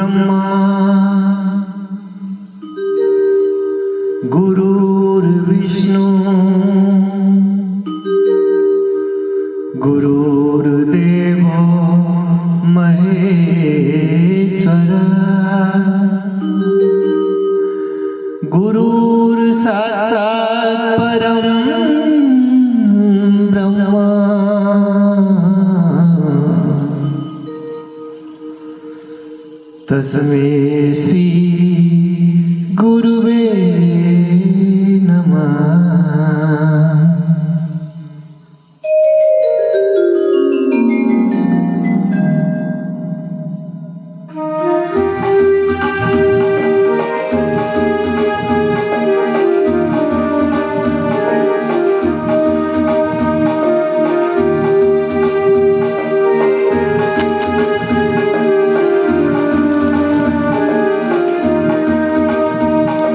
ब्रह्मा गुरुर्विष्णु गुरुर्देवो महेश्वर गुरुर्साक्षात् परं ब्रह्म तस्मै श्री गुरुवे नमः।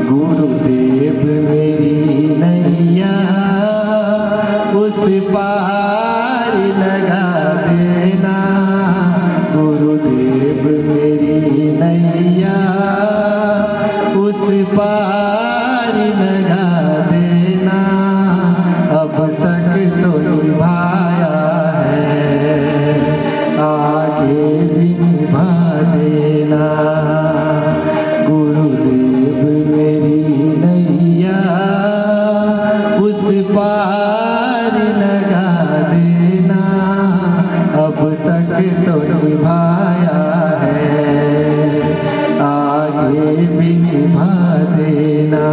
गुरुदेव मेरी नैया उस पार लगा देना, गुरुदेव मेरी नैया उस पार लगा देना। अब तक तो निभाया है, आगे भी निभा देना। गुरुदेव मेरी नैया उस पार लगा देना, अब तक तो निभाया है, आगे भी निभा देना।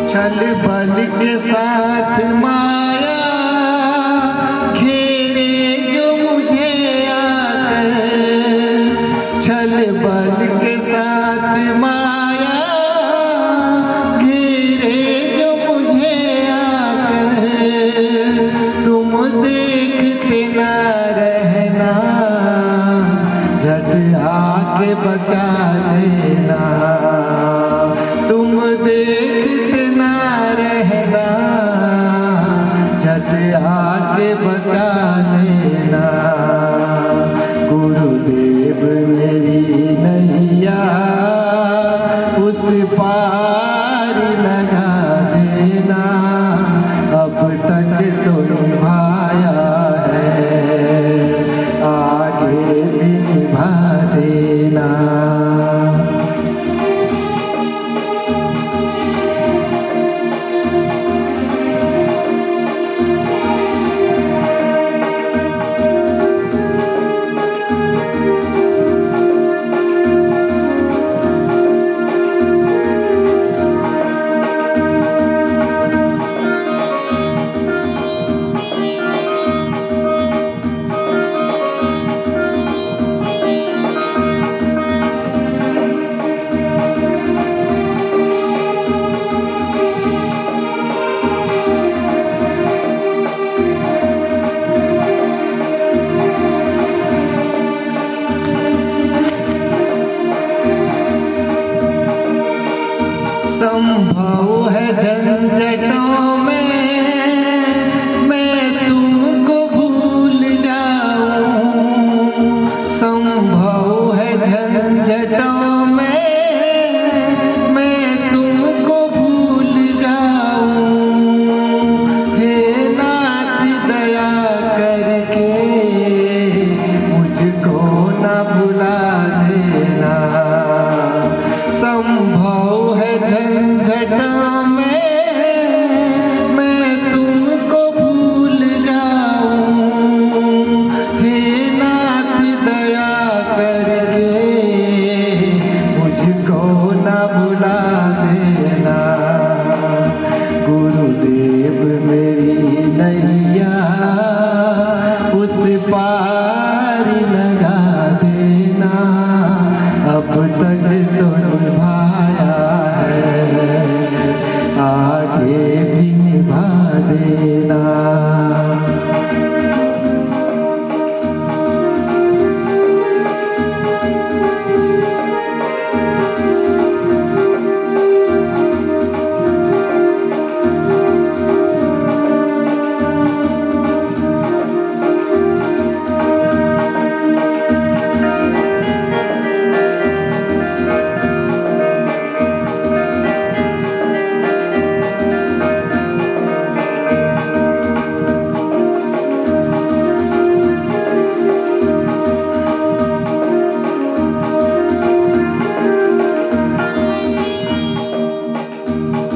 छल बल के साथ माया घेरे जो मुझे आकर, छल बल के साथ माया घेरे जो मुझे आकर, तुम देखते ना रहना, झट आके बचा लेना। तुम देखते ना रहना, झट आके बचा लेना। गुरुदेव मेरी नैया उस पार लगा देना, अब तक तो निभाया है, आगे भी निभा देना। देना।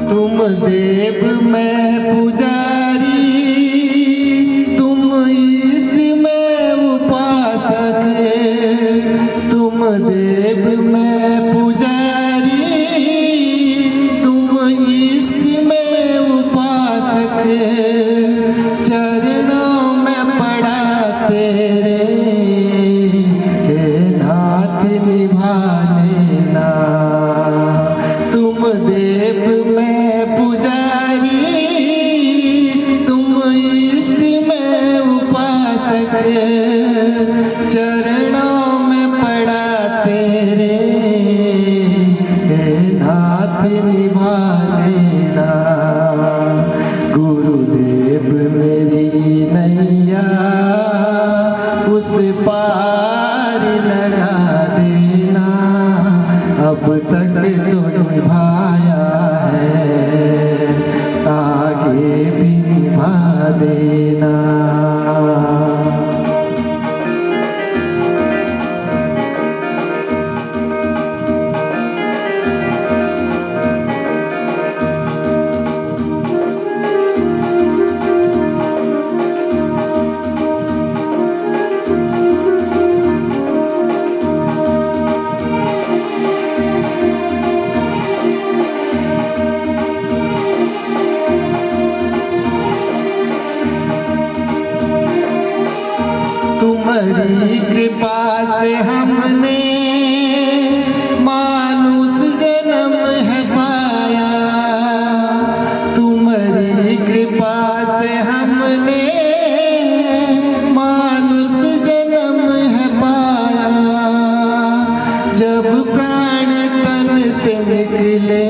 तुम देव मैं पुजारी, तुम इष्ट में उपासक। तुम देव मैं पुजारी, तुम इष्ट में उपासक। चरणों में पड़ा तेरे, हे नाथ निभा लेना। तुम देव में पुजारी, तुम इष्ट में उपासक। चरणों में पड़ा तेरे, हे नाथ निभा लेना। गुरुदेव मेरी नैया उस पार लगा देना। अब तक तो निभाया है, आगे भी निभा देना। तुम्हारी कृपा से हमने मानुष जन्म है पाया। तुम्हारी कृपा से हमने मानुष जन्म है पाया। जब प्राण तन से निकले,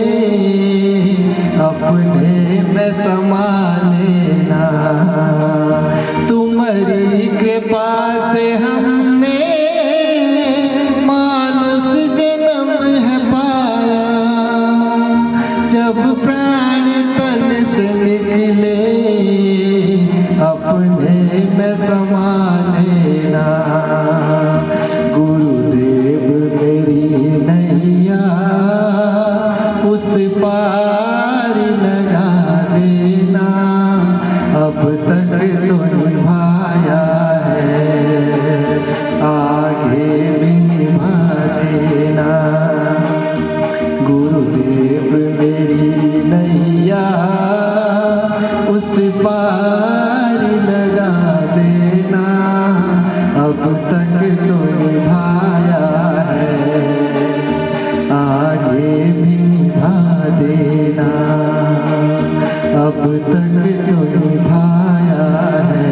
अपने में समा लेना। तुम्हारी कृपा से हमने मानुष जन्म है पाया। जब प्राण तन से निकले, अपने में समा लेना। गुरुदेव मेरी नैया उस पार लगा देना। अब तक तो निभाया है, आगे भी निभा देना। गुरुदेव मेरी नैया उस पार लगा देना। अब तक तो निभाया है, आगे भी निभा देना। अब तक तो निभाया है,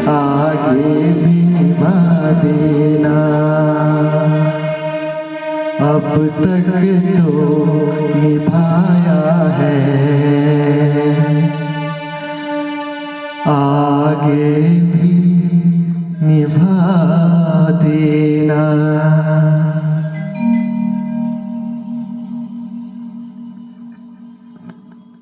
आगे भी निभा देना। अब तक तो निभाया है, आगे भी निभा देना।